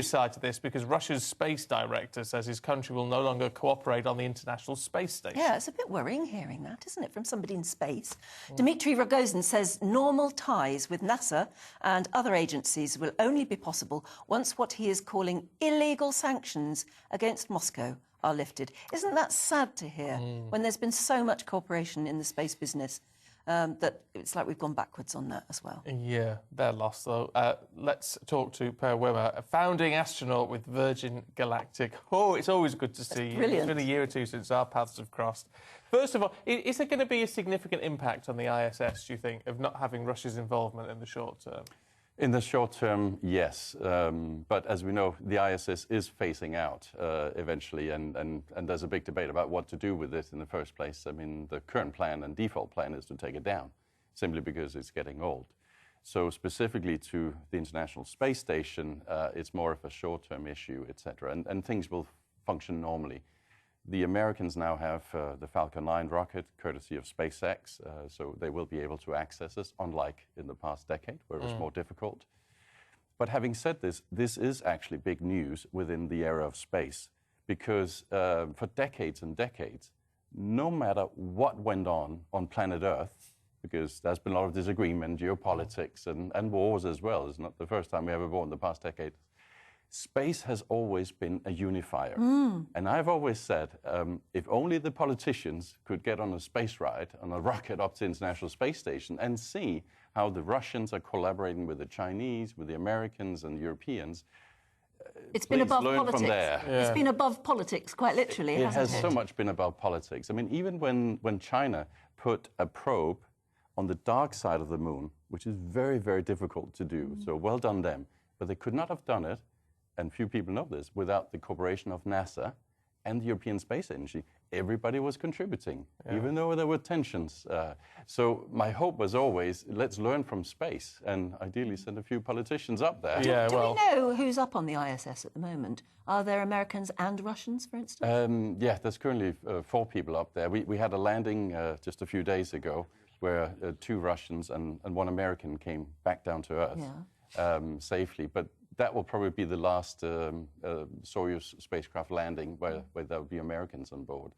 side to this because Russia's space director says his country will no longer cooperate on the International Space Station. Yeah, it's a bit worrying hearing that, isn't it, from somebody in space. Dmitry Rogozin says normal ties with NASA and other agencies will only be possible once what he is calling illegal sanctions against Moscow are lifted. Isn't that sad to hear when there's been so much cooperation in the space business? That it's like we've gone backwards on that as well. Yeah, they're lost, though. Let's talk to Per Wimmer, a founding astronaut with Virgin Galactic. Oh, it's always good to see you. It's been a year or two since our paths have crossed. First of all, is there going to be a significant impact on the ISS, do you think, of not having Russia's involvement in the short term? In the short term, yes. But as we know, the ISS is phasing out eventually, and there's a big debate about what to do with it in the first place. I mean, the current plan and default plan is to take it down, simply because it's getting old. So specifically to the International Space Station, it's more of a short-term issue, etc., and things will function normally. The Americans now have the Falcon 9 rocket, courtesy of SpaceX, so they will be able to access us, unlike in the past decade, where it was more difficult. But having said this, this is actually big news within the era of space, because for decades and decades, no matter what went on planet Earth, because there's been a lot of disagreement, geopolitics, and wars as well. It's not the first time we ever war in the past decade. Space has always been a unifier. And I've always said, if only the politicians could get on a space ride, on a rocket up to the International Space Station and see how the Russians are collaborating with the Chinese, with the Americans and the Europeans. It's been above politics. From there. Yeah. It's been above politics, quite literally, hasn't it? It has so much been above politics. I mean, even when China put a probe on the dark side of the moon, which is very, very difficult to do, so well done them, but they could not have done it, and few people know this, without the cooperation of NASA and the European Space Agency. Everybody was contributing, even though there were tensions. So my hope was always, let's learn from space and ideally send a few politicians up there. Do we know who's up on the ISS at the moment? Are there Americans and Russians, for instance? Yeah, there's currently 4 people up there. We had a landing just a few days ago where 2 Russians and 1 American came back down to Earth safely. But that will probably be the last Soyuz spacecraft landing where there will be Americans on board,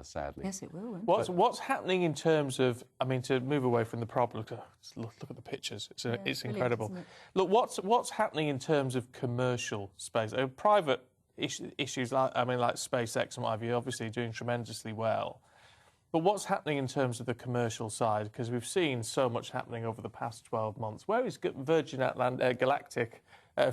sadly. Yes, it will. What's happening in terms of, I mean, to move away from the problem, look at the pictures. It's incredible. Isn't it? Look, what's happening in terms of commercial space? Private issues, like SpaceX and what have you, obviously doing tremendously well. But what's happening in terms of the commercial side? Because we've seen so much happening over the past 12 months. Where is Virgin Galactic,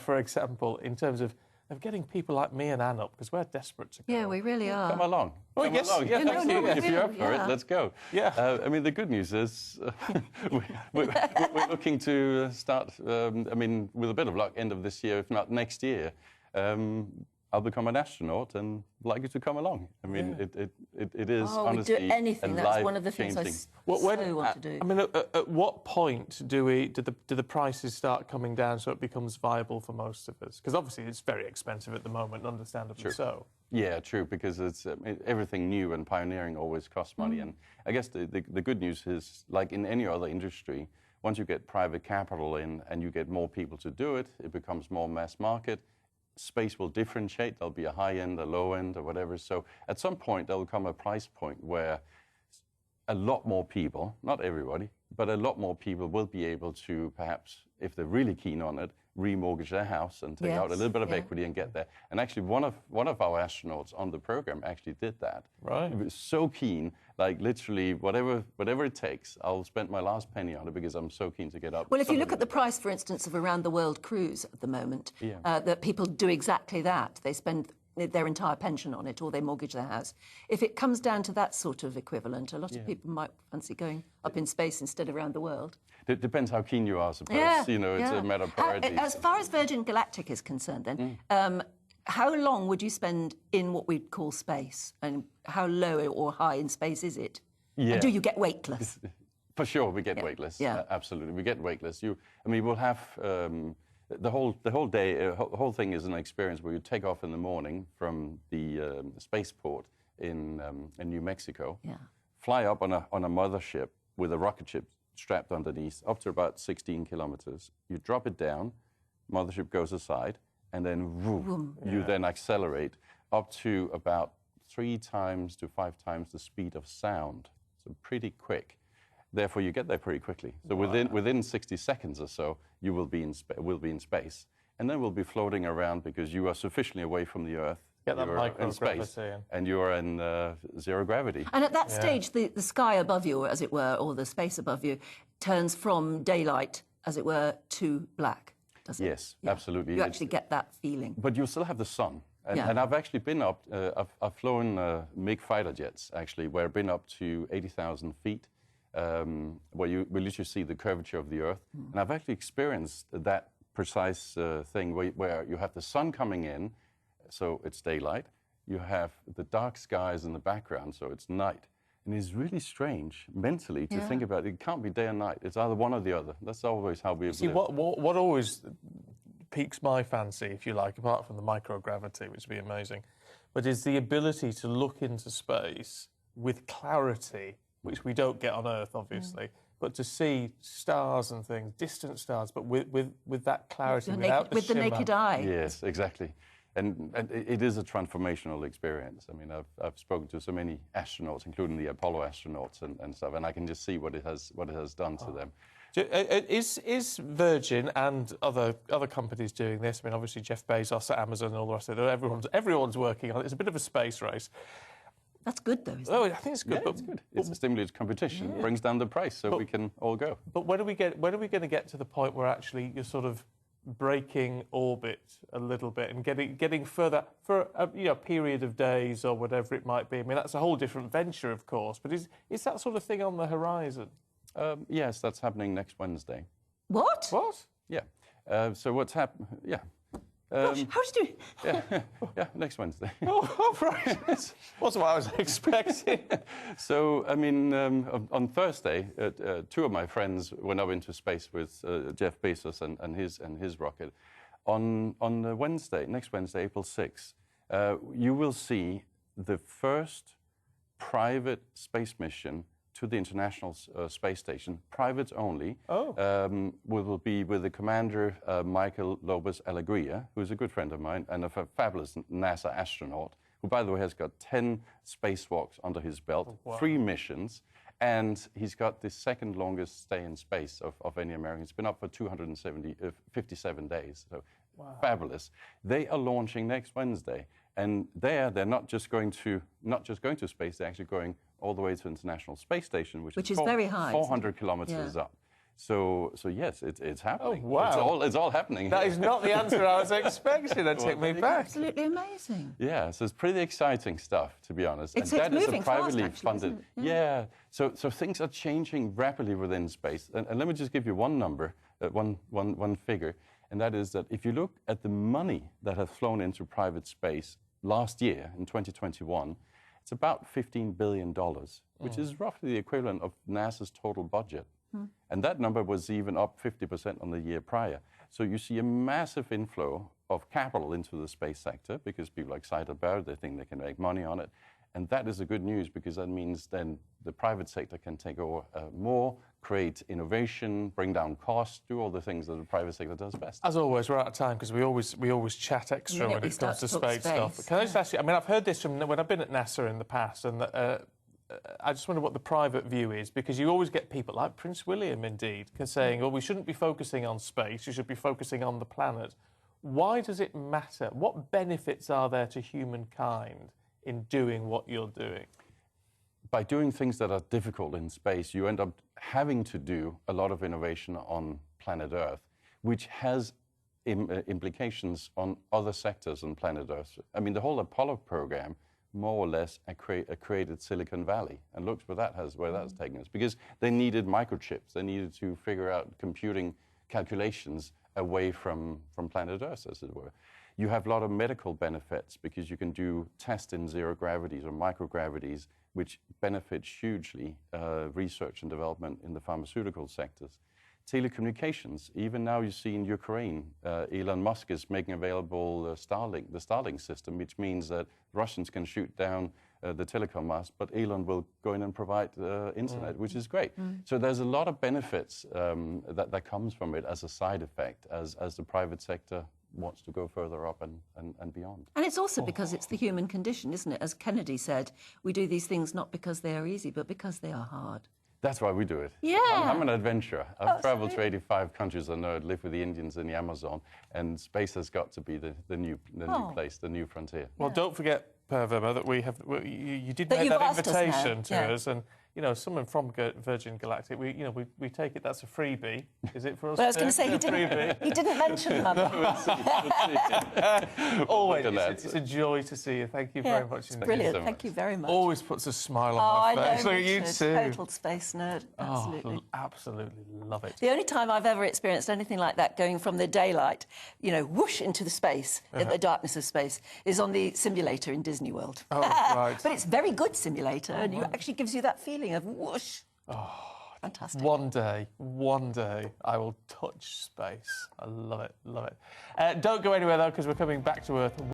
for example, in terms of getting people like me and Anne up? Because we're desperate to go. Yeah, we really are. Come along. Come along. Yeah, if you're up for it, let's go. Yeah. I mean, the good news is we're looking to start, with a bit of luck, end of this year, if not next year. I'll become an astronaut and like you to come along. I mean, it is honestly we'd do anything. That's one of the things I want to do. I mean, at what point do the prices start coming down so it becomes viable for most of us? Because obviously it's very expensive at the moment, understandably so. Yeah, true, because it's everything new and pioneering always costs money. And I guess the good news is, like in any other industry, once you get private capital in and you get more people to do it, it becomes more mass market. Space will differentiate. There'll be a high end, a low end, or whatever. So at some point, there'll come a price point where a lot more people, not everybody, but a lot more people will be able to perhaps, if they're really keen on it, remortgage their house and take out a little bit of equity and get there. And actually, one of our astronauts on the program actually did that. Right. He was so keen, like literally whatever it takes, I'll spend my last penny on it because I'm so keen to get up. Well, if you look at the price, for instance, of a round-the-world cruise at the moment, that people do exactly that. They spend their entire pension on it or they mortgage their house. If it comes down to that sort of equivalent, a lot of people might fancy going up in space instead of around the world. It depends how keen you are, I suppose. It's a matter of priorities. As far as Virgin Galactic is concerned, then, how long would you spend in what we'd call space? And how low or high in space is it? Yeah. And do you get weightless? For sure, we get weightless. Yeah. Absolutely, we get weightless. We'll have the whole day. The whole thing is an experience where you take off in the morning from the spaceport in New Mexico, fly up on a mothership with a rocket ship strapped underneath, up to about 16 kilometers. You drop it down, mothership goes aside, and then you then accelerate up to about 3 times to 5 times the speed of sound. So pretty quick. Therefore, you get there pretty quickly. So within 60 seconds or so, you will be in space, and then we'll be floating around because you are sufficiently away from the Earth. Get that You're in space, and you are in zero gravity. And at that stage, the sky above you, as it were, or the space above you, turns from daylight, as it were, to black, does it? Yes, absolutely. You actually get that feeling. But you still have the sun. And I've actually been up, I've flown MiG fighter jets, actually, where I've been up to 80,000 feet, where you literally see the curvature of the Earth. And I've actually experienced that precise thing where you have the sun coming in, so it's daylight. You have the dark skies in the background, so it's night. And it's really strange mentally to think about it. It can't be day and night. It's either one or the other. That's always how we've See, lived. what always piques my fancy, if you like, apart from the microgravity, which would be amazing, but is the ability to look into space with clarity, which we don't get on Earth, obviously, but to see stars and things, distant stars, but with that clarity, without the shimmer. The naked eye. Yes, exactly. And it is a transformational experience. I mean, I've spoken to so many astronauts, including the Apollo astronauts and stuff, and I can just see what it has done to them. Is Virgin and other companies doing this? I mean, obviously Jeff Bezos at Amazon and all the rest of it. Everyone's working on it. It's a bit of a space race. That's good, though, isn't it? I think it's good. Yeah, it's good. It's a stimulated competition. It brings down the price, so we can all go. But when are we going to get to the point where actually you're sort of breaking orbit a little bit and getting further for a period of days or whatever it might be? I mean, that's a whole different venture, of course. But is that sort of thing on the horizon? Yes, that's happening next Wednesday. What? Yeah. So what's happening? Yeah. Gosh, how did you... Yeah, next Wednesday. Oh, right. Wasn't what I was expecting. So, I mean, on Thursday, 2 of my friends went up into space with Jeff Bezos and his rocket. On Wednesday, next Wednesday, April 6th, you will see the first private space mission to the International Space Station, private only. Will be with the commander, Michael Lopez Alegria, who is a good friend of mine and a fabulous NASA astronaut, who, by the way, has got 10 spacewalks under his belt, 3 missions, and he's got the second longest stay in space of any American. It's been up for 57 days, so fabulous. They are launching next Wednesday, and they're not just going to space, they're actually going all the way to the International Space Station, which is very high, 400 kilometers up. So yes, it's happening. Oh, wow. It's all happening. That is not the answer I was expecting. That took me back. Absolutely amazing. Yeah, so it's pretty exciting stuff, to be honest. It's that moving is a privately fast, actually, funded. isn't it? Yeah. So things are changing rapidly within space. And let me just give you one number, one figure, and that is that if you look at the money that has flown into private space last year, in 2021, it's about $15 billion, which is roughly the equivalent of NASA's total budget. And that number was even up 50% on the year prior. So you see a massive inflow of capital into the space sector because people are excited about it, they think they can make money on it. And that is the good news because that means then the private sector can take over more, create innovation, bring down costs, do all the things that the private sector does best. As always, we're out of time because we always chat extra when it comes to space stuff. Can I just ask you, I mean, I've heard this from when I've been at NASA in the past, and I just wonder what the private view is, because you always get people like Prince William, indeed, saying, well, we shouldn't be focusing on space, you should be focusing on the planet. Why does it matter? What benefits are there to humankind in doing what you're doing? By doing things that are difficult in space, you end up having to do a lot of innovation on planet Earth, which has implications on other sectors on planet Earth. I mean, the whole Apollo program more or less created Silicon Valley, and look where that's taken us, because they needed microchips. They needed to figure out computing calculations away from planet Earth, as it were. You have a lot of medical benefits because you can do tests in zero gravities or microgravities, which benefit hugely research and development in the pharmaceutical sectors. Telecommunications, even now you see in Ukraine, Elon Musk is making available the Starlink system, which means that Russians can shoot down the telecom mast, but Elon will go in and provide internet, which is great. So there's a lot of benefits that comes from it as a side effect, as the private sector wants to go further up and beyond. And it's also because it's the human condition, isn't it? As Kennedy said, we do these things not because they are easy, but because they are hard. That's why we do it. Yeah. I'm an adventurer. I've traveled to 85 countries. I know. I live with the Indians in the Amazon, and space has got to be the new place, the new frontier. Well, don't forget, Per Wimmer, that you did That make you've that asked us now, invitation to yeah. us, and someone from Virgin Galactic, we take it that's a freebie. Is it for us? Well, I was going to too? say he didn't mention Mother. Always, it's a joy to see you. Thank you very much. It's brilliant. so much. Thank you very much. Always puts a smile on my face. I know, Look at you Richard. too. Total space nerd. Absolutely. Absolutely love it. The only time I've ever experienced anything like that, going from the daylight, whoosh into the space, in the darkness of space, is on the simulator in Disney World. Oh, right. But it's a very good simulator, and it actually gives you that feeling of whoosh. Oh, fantastic. One day, I will touch space. I love it, love it. Don't go anywhere, though, because we're coming back to Earth.